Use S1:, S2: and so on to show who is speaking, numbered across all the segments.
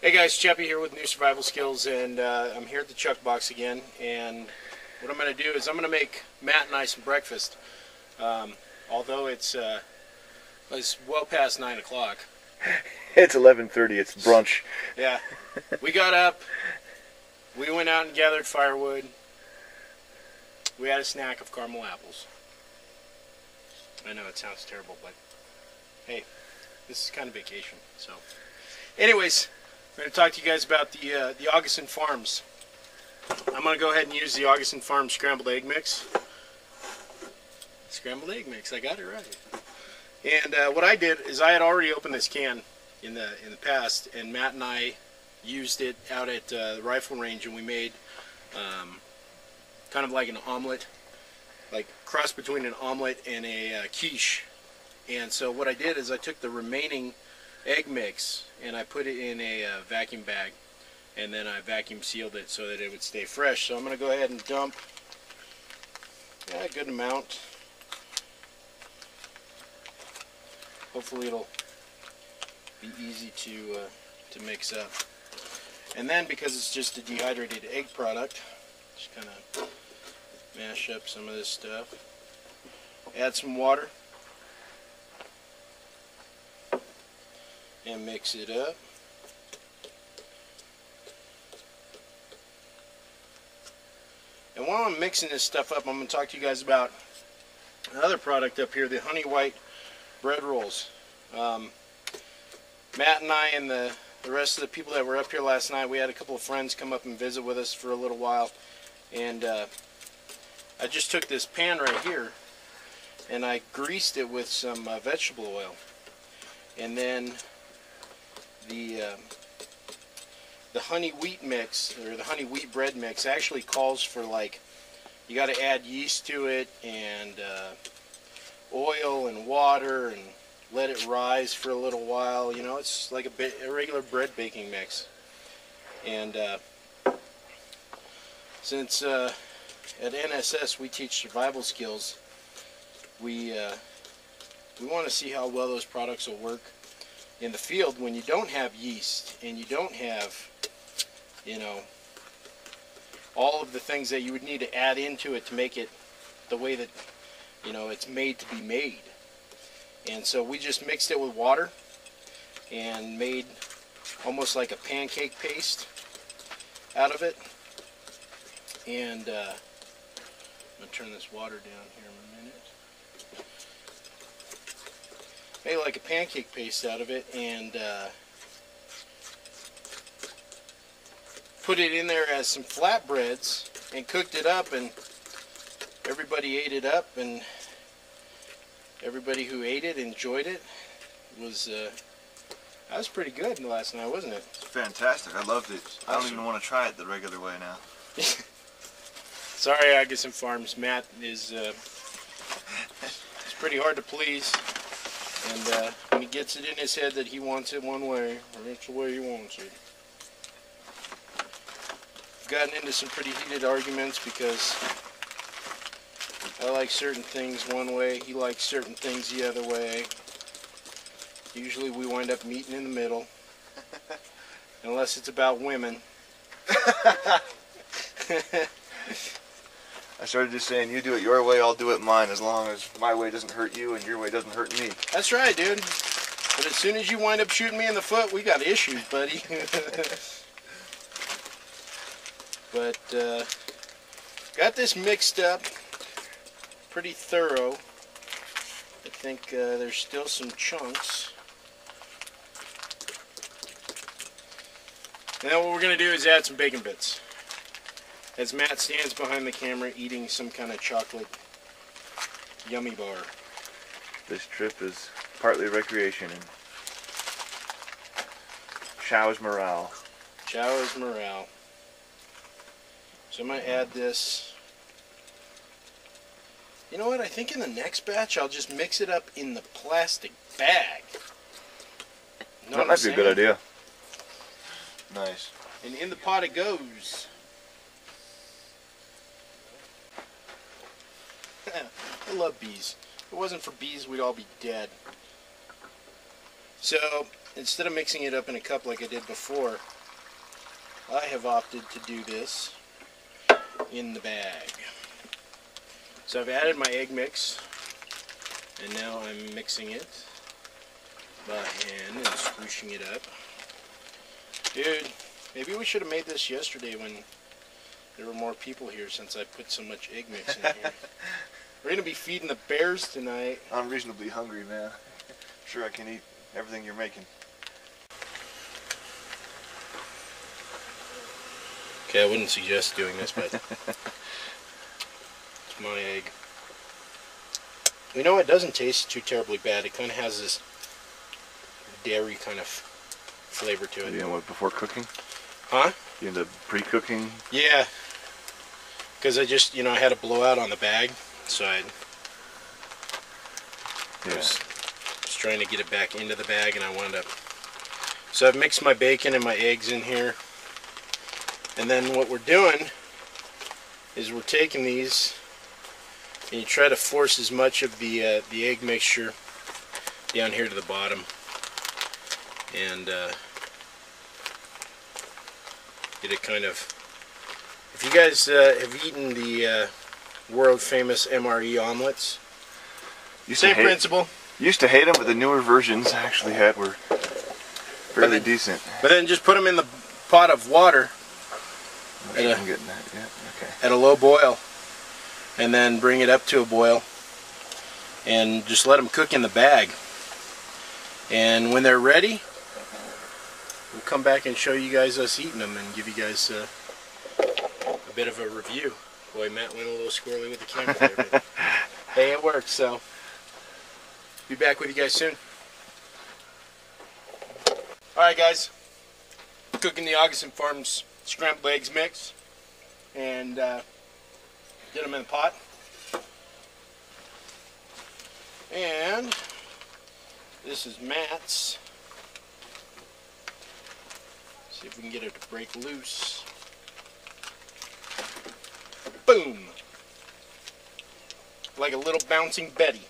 S1: Hey guys, Chappy here with New Survival Skills, and I'm here at the Chuck Box again. And what I'm going to do is I'm going to make Matt and I some breakfast. Although it's well past 9 o'clock.
S2: It's 11:30. It's brunch.
S1: Yeah, we got up, we went out and gathered firewood. We had a snack of caramel apples. I know it sounds terrible, but hey, this is kind of vacation. So, anyways, I'm going to talk to you guys about the Augason Farms. I'm going to go ahead and use the Augason Farms scrambled egg mix. Scrambled egg mix, I got it right. And what I did is I had already opened this can in the past, and Matt and I used it out at the rifle range, and we made kind of like an omelet, like cross between an omelet and a quiche. And so what I did is I took the remaining egg mix and I put it in a vacuum bag, and then I vacuum sealed it so that it would stay fresh. So I'm going to go ahead and dump a good amount. Hopefully it'll be easy to mix up. And then, because it's just a dehydrated egg product, just kind of mash up some of this stuff. Add some water and mix it up. And while I'm mixing this stuff up, I'm going to talk to you guys about another product up here, the honey white bread rolls. Matt and I and the rest of the people that were up here last night, we had a couple of friends come up and visit with us for a little while, and I just took this pan right here and I greased it with some vegetable oil, and then the honey wheat mix, or the honey wheat bread mix, actually calls for, like, you got to add yeast to it and oil and water and let it rise for a little while. You know, it's like a regular bread baking mix. And since at N.S.S. we teach survival skills, we want to see how well those products will work in the field when you don't have yeast and you don't have, you know, all of the things that you would need to add into it to make it the way that, you know, it's made to be made. And so we just mixed it with water and made almost like a pancake paste out of it. And I'm going to turn this water down here in a minute. Made like a pancake paste out of it, and put it in there as some flatbreads and cooked it up, and everybody ate it up, and everybody who ate it enjoyed it. That was pretty good last night, wasn't it?
S2: It's fantastic. I loved it. I don't even want to try it the regular way now.
S1: Sorry, Augason Farms. Matt is it's pretty hard to please, and when he gets it in his head that he wants it one way, that's the way he wants it. I've gotten into some pretty heated arguments because I like certain things one way, he likes certain things the other way. Usually we wind up meeting in the middle, unless it's about women.
S2: I started just saying, you do it your way, I'll do it mine, as long as my way doesn't hurt you and your way doesn't hurt me.
S1: That's right, dude. But as soon as you wind up shooting me in the foot, we got issues, buddy. But got this mixed up pretty thorough. I think there's still some chunks. Now what we're going to do is add some bacon bits, as Matt stands behind the camera eating some kind of chocolate yummy bar.
S2: This trip is partly recreation and showers morale.
S1: Showers morale. So I'm going to add this. You know what, I think in the next batch I'll just mix it up in the plastic bag.
S2: That might be a good idea. Nice.
S1: And in the pot it goes. I love bees. If it wasn't for bees, we'd all be dead. So instead of mixing it up in a cup like I did before, I have opted to do this in the bag. So I've added my egg mix, and now I'm mixing it by hand and swooshing it up. Dude, maybe we should have made this yesterday when there were more people here, since I put so much egg mix in here. We're going to be feeding the bears tonight.
S2: I'm reasonably hungry, man. Sure I can eat everything you're making.
S1: Okay, I wouldn't suggest doing this, but it's my egg. You know, it doesn't taste too terribly bad. It kind of has this dairy kind of flavor to it.
S2: You know what, before cooking?
S1: Huh?
S2: You into pre-cooking?
S1: Yeah. Because I just, I had a blowout on the bag, so I was trying to get it back into the bag, and I wound up. So I've mixed my bacon and my eggs in here. And then what we're doing is we're taking these, and you try to force as much of the egg mixture down here to the bottom, and get it kind of. If you guys have eaten the world famous MRE omelets, same principle.
S2: Used to hate them, but the newer versions I actually had were fairly decent.
S1: But then just put them in the pot of water.
S2: I'm getting that. Yeah. Okay.
S1: At a low boil, and then bring it up to a boil, and just let them cook in the bag. And when they're ready, we'll come back and show you guys us eating them and give you guys a bit of a review. Boy, Matt went a little squirrely with the camera there, but hey, it worked. So, be back with you guys soon. All right, guys, cooking the Augason Farms scrambled eggs mix, and get them in the pot. And this is Matt's. See if we can get it to break loose. Boom! Like a little bouncing Betty.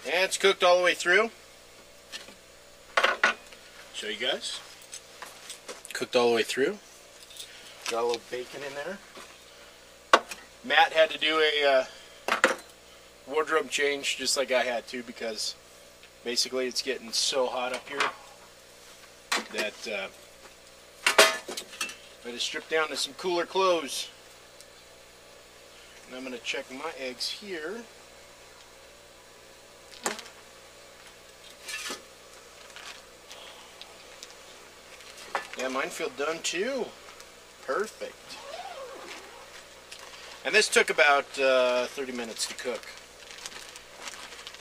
S1: And it's cooked all the way through. Show you guys. Cooked all the way through. Got a little bacon in there. Matt had to do a wardrobe change just like I had to, because basically it's getting so hot up here that I had to strip down to some cooler clothes. And I'm going to check my eggs here. Yeah, mine feel done too. Perfect. And this took about 30 minutes to cook.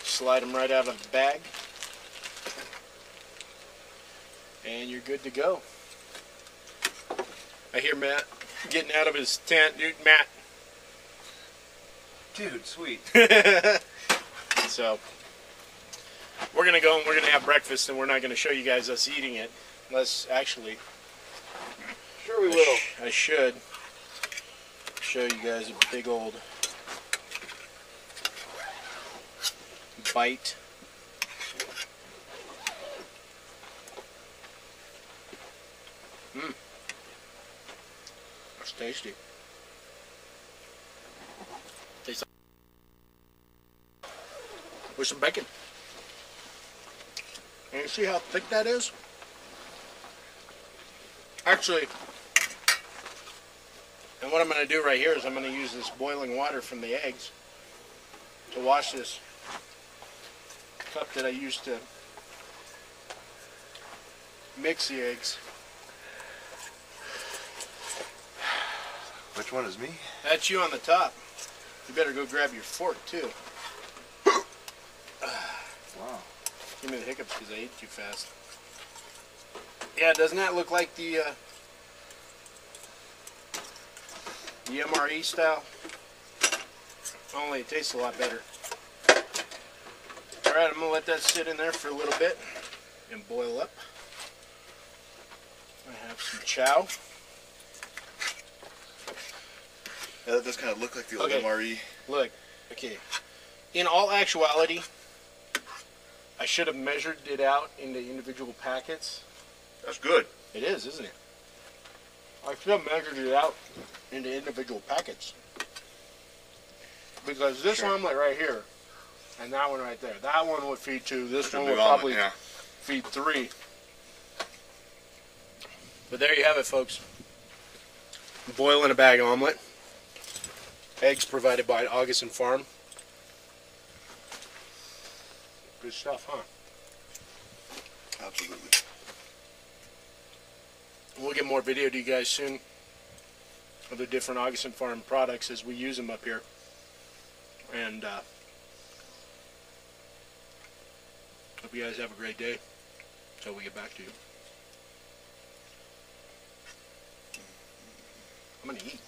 S1: Slide them right out of the bag, and you're good to go. I hear Matt getting out of his tent. Dude, Matt.
S2: Dude, sweet.
S1: So, we're going to go and we're going to have breakfast, and we're not going to show you guys us eating it. Unless, actually,
S2: Sure we will.
S1: I should show you guys a big old bite. That's tasty. Tastes with some bacon. And you see how thick that is? Actually, and what I'm going to do right here is I'm going to use this boiling water from the eggs to wash this cup that I used to mix the eggs.
S2: Which one is me?
S1: That's you on the top. You better go grab your fork too.
S2: Wow.
S1: Give me the hiccups because I ate too fast. Yeah, doesn't that look like the MRE style? Only it tastes a lot better. Alright, I'm going to let that sit in there for a little bit and boil up. I have some chow.
S2: Yeah, that does kind of look like the old
S1: Okay.
S2: MRE.
S1: Look, okay. In all actuality, I should have measured it out into individual packets.
S2: That's good.
S1: It is, isn't it? I should have measured it out into individual packets. Because this omelet right here, and that one right there, that one would feed 2. This
S2: That's a
S1: one
S2: big
S1: would probably
S2: omelet,
S1: feed 3. But there you have it, folks. Boil in a bag omelet. Eggs provided by Augason Farm. Good stuff, huh?
S2: Absolutely.
S1: We'll get more video to you guys soon of the different Augason Farm products as we use them up here. And hope you guys have a great day until we get back to you. I'm going to eat.